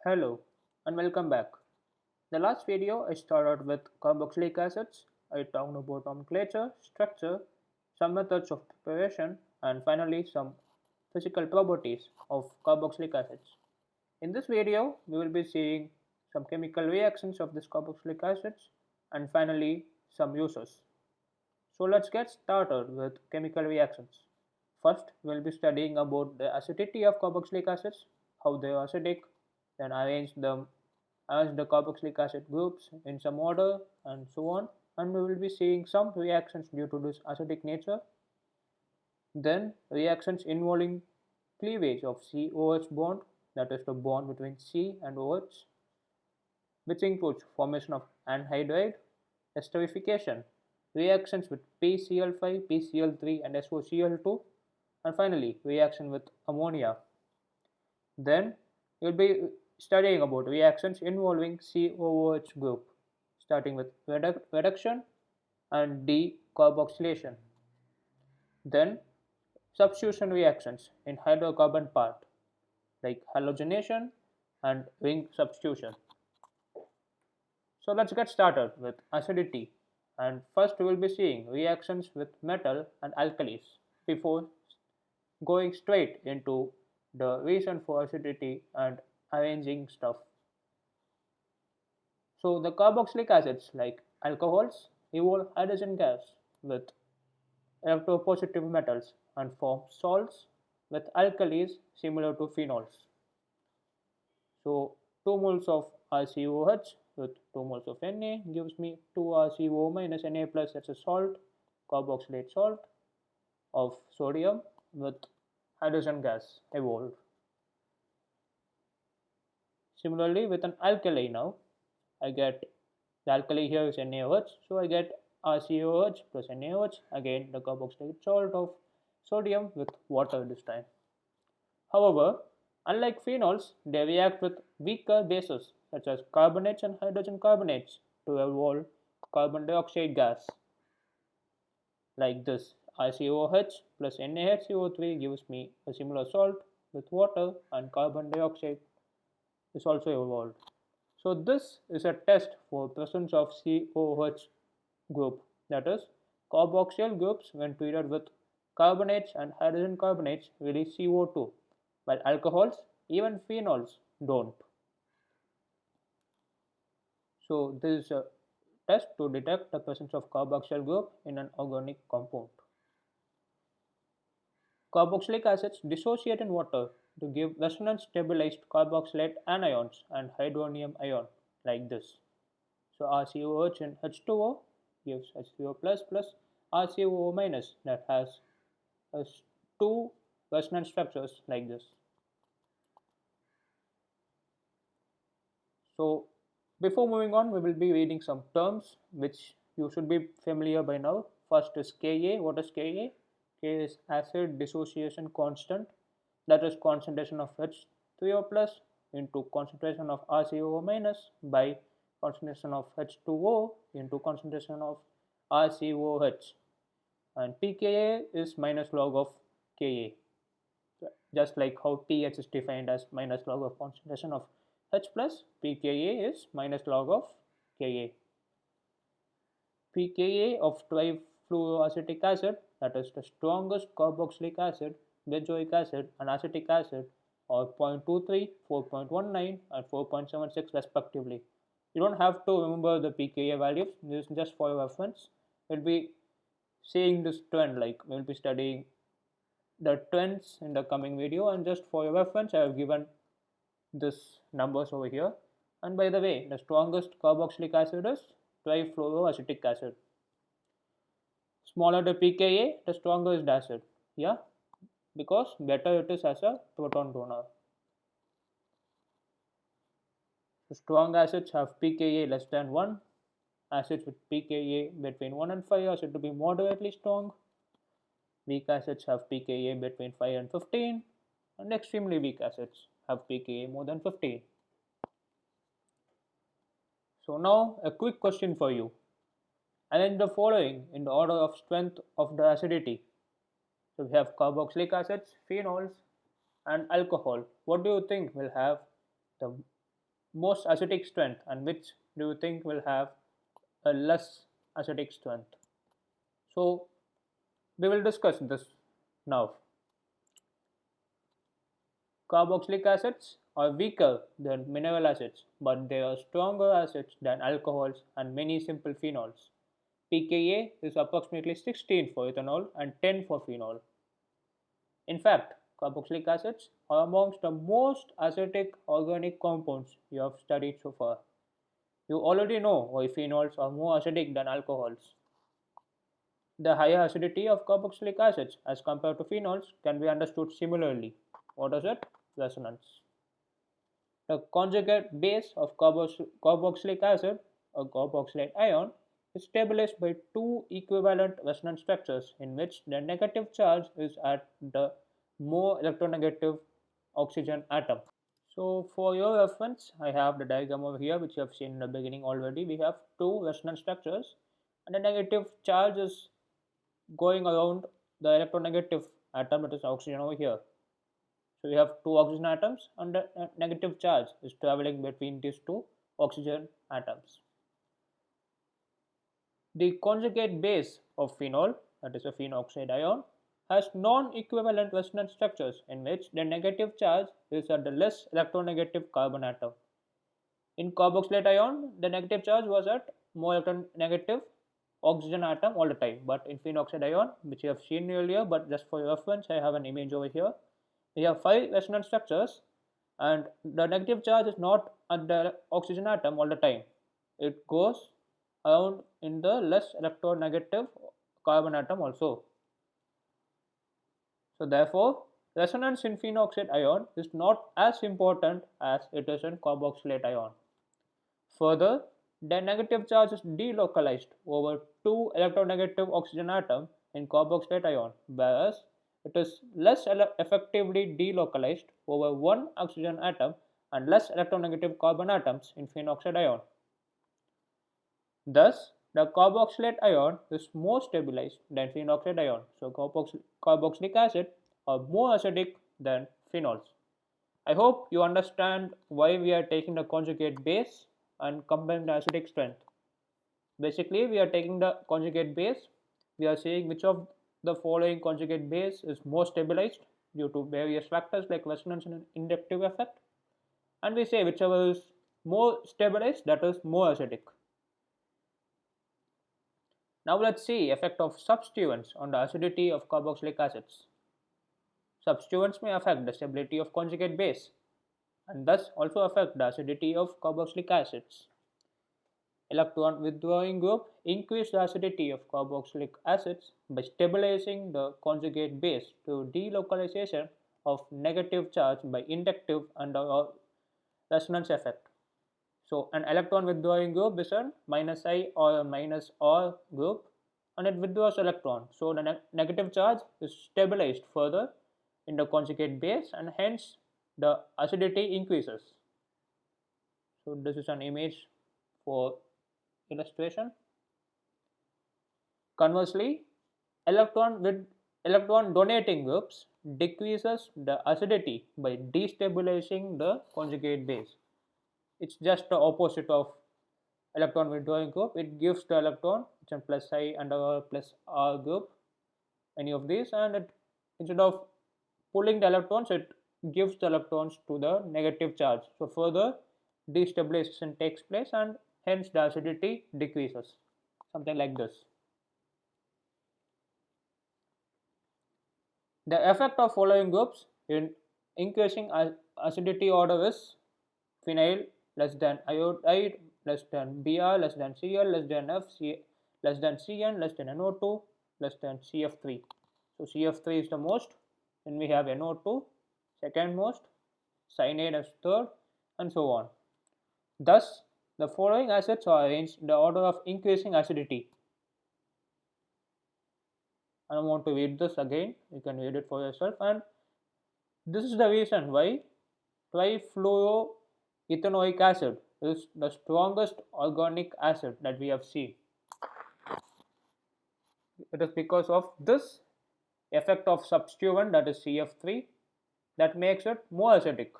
Hello and welcome back. The last video I started with carboxylic acids. I talked about nomenclature, structure, some methods of preparation, and finally some physical properties of carboxylic acids. In this video, we will be seeing some chemical reactions of these carboxylic acids and finally some uses. So let's get started with chemical reactions. First, we'll be studying about the acidity of carboxylic acids, how they are acidic, then arrange the carboxylic acid groups in some order, and so on. And we will be seeing some reactions due to this acidic nature. Then reactions involving cleavage of COH bond, that is the bond between C and OH, which includes formation of anhydride, esterification, reactions with PCl5, PCl3 and SOCl2, and finally reaction with ammonia. Then you'll be studying about reactions involving COOH group, starting with reduction and decarboxylation. Then substitution reactions in hydrocarbon part, like halogenation and ring substitution. So let's get started with acidity. And first we will be seeing reactions with metal and alkalis before going straight into the reason for acidity and arranging stuff. So the carboxylic acids like alcohols evolve hydrogen gas with electropositive metals and form salts with alkalis similar to phenols. So 2 moles of RCOH with 2 moles of Na gives me 2 RCO minus Na plus, that's a salt, carboxylate salt of sodium with hydrogen gas evolved. Similarly with an alkali now, I get the alkali here is NaOH, so I get RCOH plus NaOH, again the carboxylate salt of sodium with water this time. However, unlike phenols, they react with weaker bases such as carbonates and hydrogen carbonates to evolve carbon dioxide gas. Like this, RCOH plus NaHCO3 gives me a similar salt with water, and carbon dioxide is also evolved. So this is a test for presence of COH group, that is, carboxyl groups when treated with carbonates and hydrogen carbonates release CO2, while alcohols, even phenols, don't. So this is a test to detect the presence of carboxyl group in an organic compound. Carboxylic acids dissociate in water to give resonance stabilized carboxylate anions and hydronium ion like this. So RCOH in H2O gives H3O plus plus RCOO minus that has two resonance structures like this. So before moving on, we will be reading some terms which you should be familiar by now. First is Ka. What is Ka? K is acid dissociation constant, that is concentration of H3O plus into concentration of RCOO minus by concentration of H2O into concentration of RCOH, and pKa is minus log of Ka, just like how pH is defined as minus log of concentration of H plus, pKa is minus log of Ka. pKa of trifluoroacetic acid, that is the strongest carboxylic acid, benzoic acid and acetic acid, are 0.23, 4.19 and 4.76 respectively. You don't have to remember the pKa values, this is just for your reference. We'll be seeing this trend, like we'll be studying the trends in the coming video, and just for your reference I have given this numbers over here. And by the way, the strongest carboxylic acid is trifluoroacetic acid. Smaller the pKa, the stronger is the acid. Yeah, because better it is as a proton donor. So strong acids have pKa less than 1. Acids with pKa between 1 and 5 are said to be moderately strong. Weak acids have pKa between 5 and 15, and extremely weak acids have pKa more than 15. So now a quick question for you. Arrange the following in the order of strength of the acidity. So we have carboxylic acids, phenols and alcohol. What do you think will have the most acidic strength and which do you think will have a less acidic strength? So we will discuss this now. Carboxylic acids are weaker than mineral acids, but they are stronger acids than alcohols and many simple phenols. pKa is approximately 16 for ethanol and 10 for phenol. In fact, carboxylic acids are amongst the most acidic organic compounds you have studied so far. You already know why phenols are more acidic than alcohols. The higher acidity of carboxylic acids as compared to phenols can be understood similarly. What is it? Resonance. The conjugate base of carboxylic acid, a carboxylate ion, is stabilized by two equivalent resonance structures in which the negative charge is at the more electronegative oxygen atom. So for your reference, I have the diagram over here which you have seen in the beginning already. We have two resonance structures and the negative charge is going around the electronegative atom, that is oxygen over here. So we have two oxygen atoms and the negative charge is traveling between these two oxygen atoms. The conjugate base of phenol, that is a phenoxide ion, has non-equivalent resonance structures in which the negative charge is at the less electronegative carbon atom. In carboxylate ion, the negative charge was at more electronegative oxygen atom all the time. But in phenoxide ion, which you have seen earlier, but just for reference, I have an image over here. We have 5 resonance structures, and the negative charge is not at the oxygen atom all the time. It goes around in the less electronegative carbon atom also. So therefore, resonance in phenoxide ion is not as important as it is in carboxylate ion. Further, the negative charge is delocalized over two electronegative oxygen atoms in carboxylate ion, whereas it is less effectively delocalized over one oxygen atom and less electronegative carbon atoms in phenoxide ion. Thus, the carboxylate ion is more stabilized than phenoxide ion. So, carboxylic acid are more acidic than phenols. I hope you understand why we are taking the conjugate base and comparing the acidic strength. Basically, we are taking the conjugate base. We are saying which of the following conjugate base is more stabilized due to various factors like resonance and inductive effect. And we say whichever is more stabilized, that is more acidic. Now let's see effect of substituents on the acidity of carboxylic acids. Substituents may affect the stability of conjugate base and thus also affect the acidity of carboxylic acids. Electron withdrawing group increase the acidity of carboxylic acids by stabilizing the conjugate base through delocalization of negative charge by inductive and resonance effect. So an electron withdrawing group is a -I or a -R group and it withdraws electron. So the negative charge is stabilized further in the conjugate base and hence the acidity increases. So this is an image for illustration. Conversely, electron donating groups decreases the acidity by destabilizing the conjugate base. It's just the opposite of electron withdrawing group. It gives the electron, it's a plus I and a plus R group, any of these, and it, instead of pulling the electrons, it gives the electrons to the negative charge. So further destabilization takes place and hence the acidity decreases, something like this. The effect of following groups in increasing acidity order is phenyl less than iodide less than Br less than Cl less than F less than Cn less than NO2 less than CF3. So CF3 is the most, then we have NO2 second most, cyanide as third, and so on. Thus, the following acids are arranged in the order of increasing acidity. I don't want to read this again, you can read it for yourself, and this is the reason why trifluoroethanoic acid is the strongest organic acid that we have seen. It is because of this effect of substituent, that is CF3, that makes it more acidic.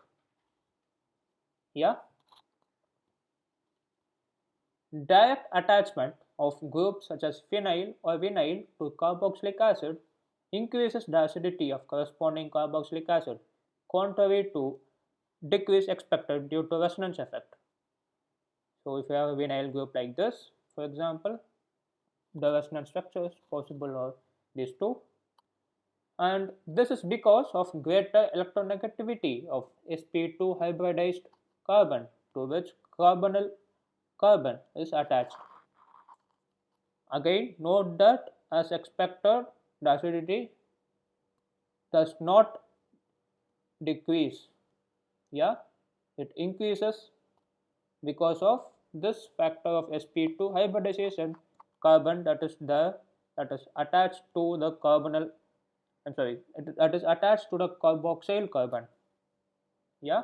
Yeah. Direct attachment of groups such as phenyl or vinyl to carboxylic acid increases the acidity of corresponding carboxylic acid, contrary to decrease expected due to resonance effect. So if you have a vinyl group like this, for example, the resonance structures possible are these two, and this is because of greater electronegativity of sp2 hybridized carbon to which carbonyl carbon is attached. Again, note that as expected, the acidity does not decrease. Yeah, it increases because of this factor of sp2 hybridization carbon that is attached to the carbonyl. I'm sorry, that is attached to the carboxyl carbon. Yeah,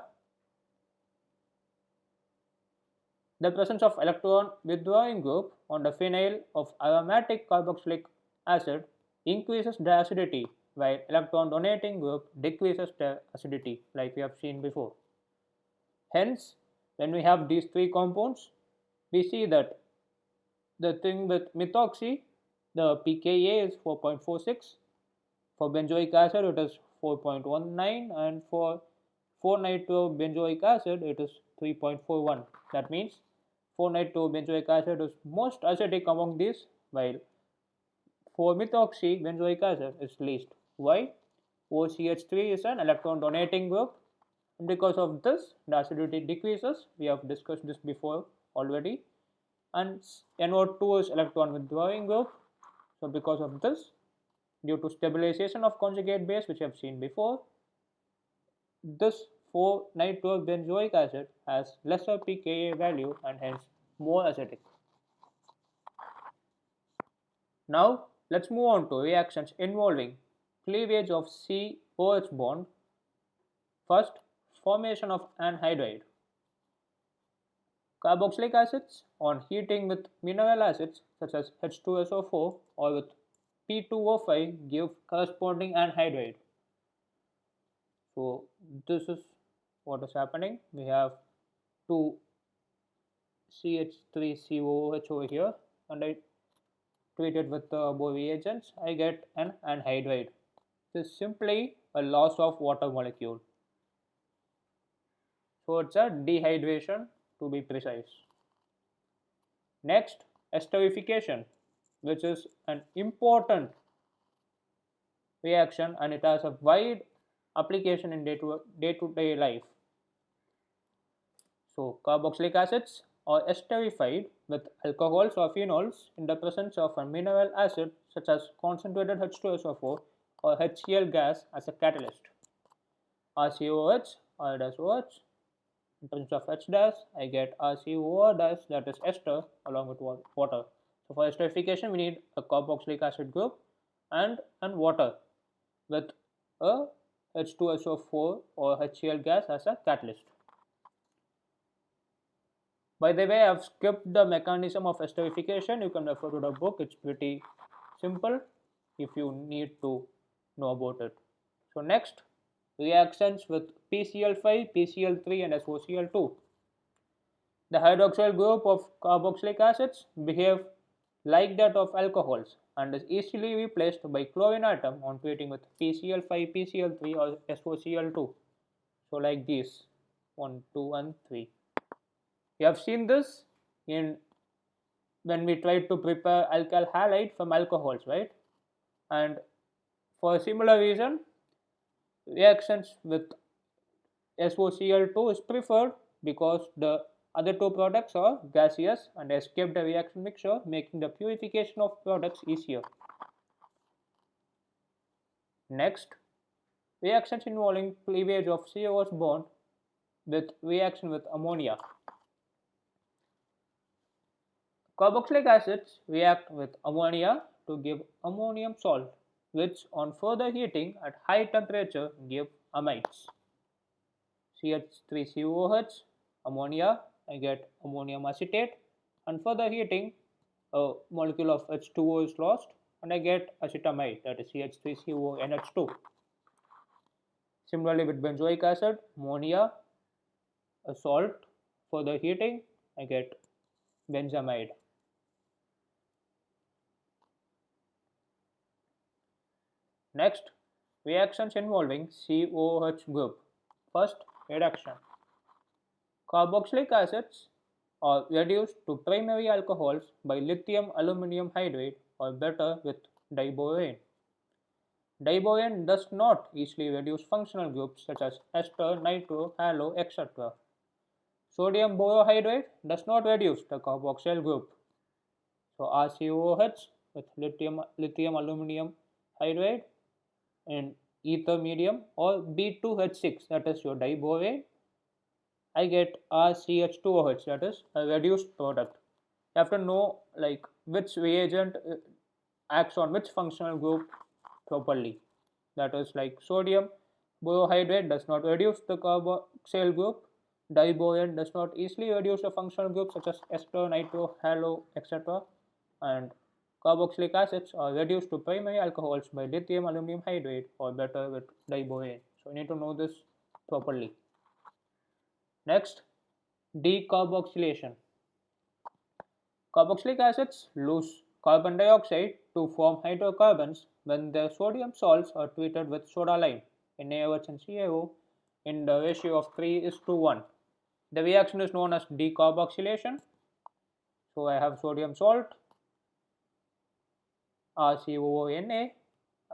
the presence of electron withdrawing group on the phenyl of aromatic carboxylic acid increases the acidity, while electron donating group decreases the acidity, like we have seen before. Hence, when we have these three compounds, we see that the thing with methoxy, the pKa is 4.46. For benzoic acid, it is 4.19, and for 4-nitrobenzoic acid, it is 3.41. That means 4-nitrobenzoic acid is most acidic among these, while 4-methoxybenzoic acid is least. Why? OCH3 is an electron donating group, and because of this, the acidity decreases. We have discussed this before already. And NO2 is electron withdrawing group. So because of this, due to stabilization of conjugate base, which I have seen before, this 4-nitrobenzoic acid has lesser pKa value and hence more acidic. Now let's move on to reactions involving cleavage of COH bond. First, formation of anhydride. Carboxylic acids on heating with mineral acids such as H2SO4 or with P2O5 give corresponding anhydride. So this is what is happening. We have two CH3COOH over here, and I treat it with the above reagents. I get an anhydride. This is simply a loss of water molecule. So it's a dehydration to be precise. Next, esterification, which is an important reaction and it has a wide application in day-to-day life. So carboxylic acids are esterified with alcohols or phenols in the presence of a mineral acid such as concentrated H2SO4 or HCl gas as a catalyst. RCOH or OH. In terms of H dash, I get RCOO dash, that is ester along with water. So for esterification, we need a carboxylic acid group and water with a H2SO4 or HCl gas as a catalyst. By the way, I've skipped the mechanism of esterification. You can refer to the book. It's pretty simple if you need to know about it. So next, reactions with PCl5, PCl3 and SOCl2. The hydroxyl group of carboxylic acids behave like that of alcohols and is easily replaced by chlorine atom on treating with PCl5, PCl3 or SOCl2. So like these 1, 2 and 3. You have seen this in when we try to prepare alkyl halide from alcohols, right? And for a similar reason, reactions with SOCl2 is preferred because the other two products are gaseous and escape the reaction mixture, making the purification of products easier. Next, reactions involving cleavage of COH bond with reaction with ammonia. Carboxylic acids react with ammonia to give ammonium salt, which on further heating at high temperature give amides. CH3COOH, ammonia, I get ammonium acetate, and further heating a molecule of H2O is lost and I get acetamide, that is CH3CONH2. Similarly with benzoic acid, ammonia, a salt, further heating, I get benzamide. Next, reactions involving COOH group. First, reduction. Carboxylic acids are reduced to primary alcohols by lithium aluminum hydride or better with diborane. Diborane does not easily reduce functional groups such as ester, nitro, halo, etc. Sodium borohydride does not reduce the carboxyl group. So RCOOH with lithium aluminum hydride in ether medium or B2H6, that is your diborane, I get RCH2OH, that is a reduced product. You have to know like which reagent acts on which functional group properly. That is like sodium borohydride does not reduce the carboxyl group. Diborane does not easily reduce a functional group such as ester, nitro, halo, etc. And carboxylic acids are reduced to primary alcohols by lithium aluminum hydride or better with diborane. So you need to know this properly. Next, decarboxylation. Carboxylic acids lose carbon dioxide to form hydrocarbons when their sodium salts are treated with soda lime, NaOH and CaO, in the ratio of 3:1. The reaction is known as decarboxylation. So I have sodium salt, RCOONA,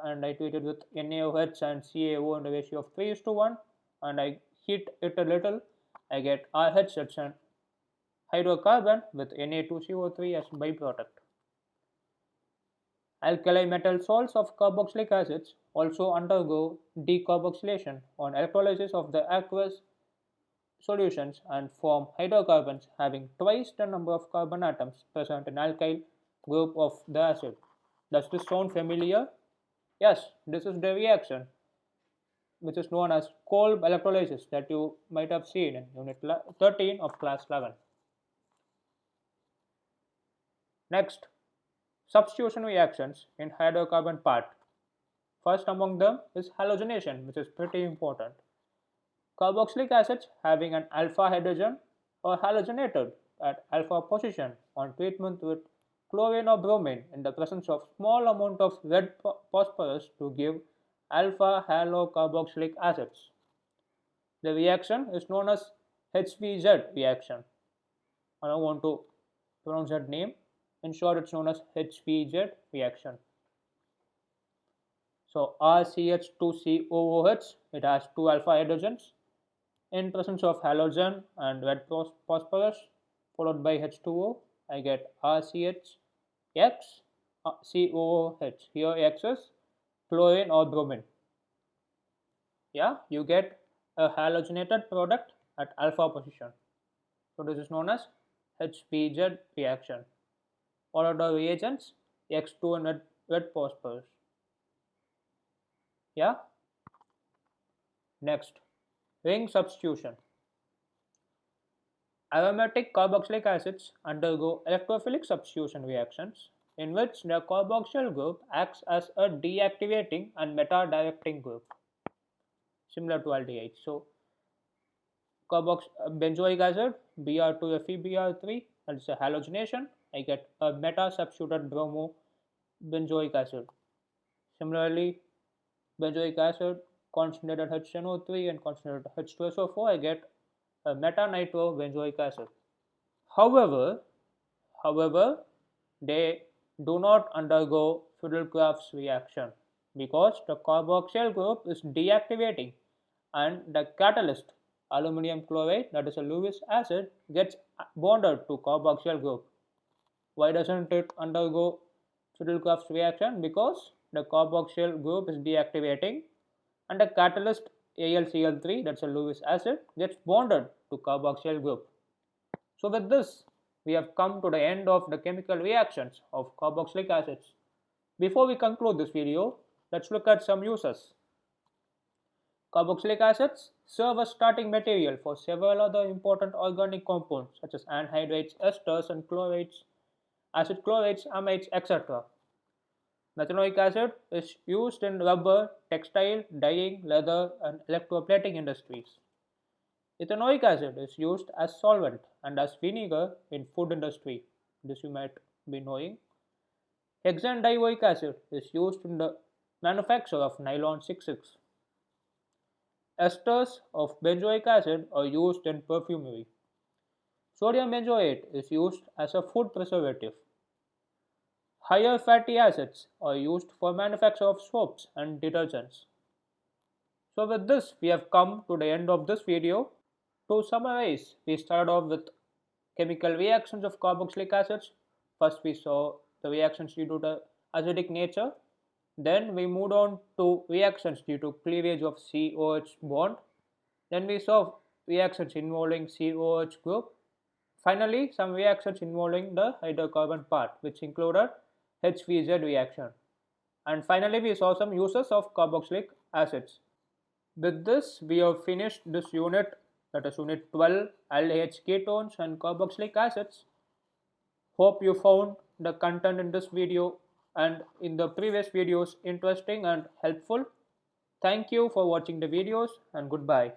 and I treat it with NaOH and CaO in the ratio of 3:1, and I heat it a little. I get RH, that's an hydrocarbon with Na2CO3 as byproduct. Alkali metal salts of carboxylic acids also undergo decarboxylation on electrolysis of the aqueous solutions and form hydrocarbons having twice the number of carbon atoms present in alkyl group of the acid. Does this sound familiar? Yes, this is the reaction which is known as Kolb electrolysis that you might have seen in unit 13 of class 11. Next, substitution reactions in hydrocarbon part. First among them is halogenation, which is pretty important. Carboxylic acids having an alpha hydrogen are halogenated at alpha position on treatment with chlorine or bromine in the presence of small amount of red phosphorus to give alpha halocarboxylic acids. The reaction is known as HVZ reaction. I don't want to pronounce that name. In short, it's known as HVZ reaction. So RCH2COOH, it has two alpha hydrogens in presence of halogen and red phosphorus followed by H2O. I get RCHX COOH. Here X is chlorine or bromine. Yeah, you get a halogenated product at alpha position. So this is known as HVZ reaction. All other reagents X2 and red phosphorus. Yeah. Next, ring substitution. Aromatic carboxylic acids undergo electrophilic substitution reactions in which their carboxyl group acts as a deactivating and meta-directing group, similar to aldehydes. So, benzoic acid Br2FeBr3, that's a halogenation. I get a meta-substituted bromo benzoic acid. Similarly, benzoic acid concentrated HNO3 and concentrated H2SO4, I get a meta-nitro benzoic acid. However, they do not undergo Friedel-Crafts reaction because the carboxyl group is deactivating and the catalyst aluminum chloride, that is a Lewis acid, gets bonded to carboxyl group. Why doesn't it undergo Friedel-Crafts reaction? Because the carboxyl group is deactivating and the catalyst AlCl3, that's a Lewis acid, gets bonded to carboxyl group. So with this, we have come to the end of the chemical reactions of carboxylic acids. Before we conclude this video, let's look at some uses. Carboxylic acids serve as starting material for several other important organic compounds such as anhydrides, esters and chlorides, acid chlorides, amides, etc. Methanoic acid is used in rubber, textile, dyeing, leather and electroplating industries. Ethanoic acid is used as solvent and as vinegar in food industry. This you might be knowing. Hexandioic acid is used in the manufacture of nylon 66. Esters of benzoic acid are used in perfumery. Sodium benzoate is used as a food preservative. Higher fatty acids are used for manufacture of soaps and detergents. So with this, we have come to the end of this video. To summarize, we started off with chemical reactions of carboxylic acids. First, we saw the reactions due to the acidic nature. Then we moved on to reactions due to cleavage of COH bond. Then we saw reactions involving COH group. Finally, some reactions involving the hydrocarbon part, which included HVZ reaction. And finally, we saw some uses of carboxylic acids. With this, we have finished this unit, that is unit 12, aldehyde ketones and carboxylic acids. Hope you found the content in this video and in the previous videos interesting and helpful. Thank you for watching the videos and goodbye.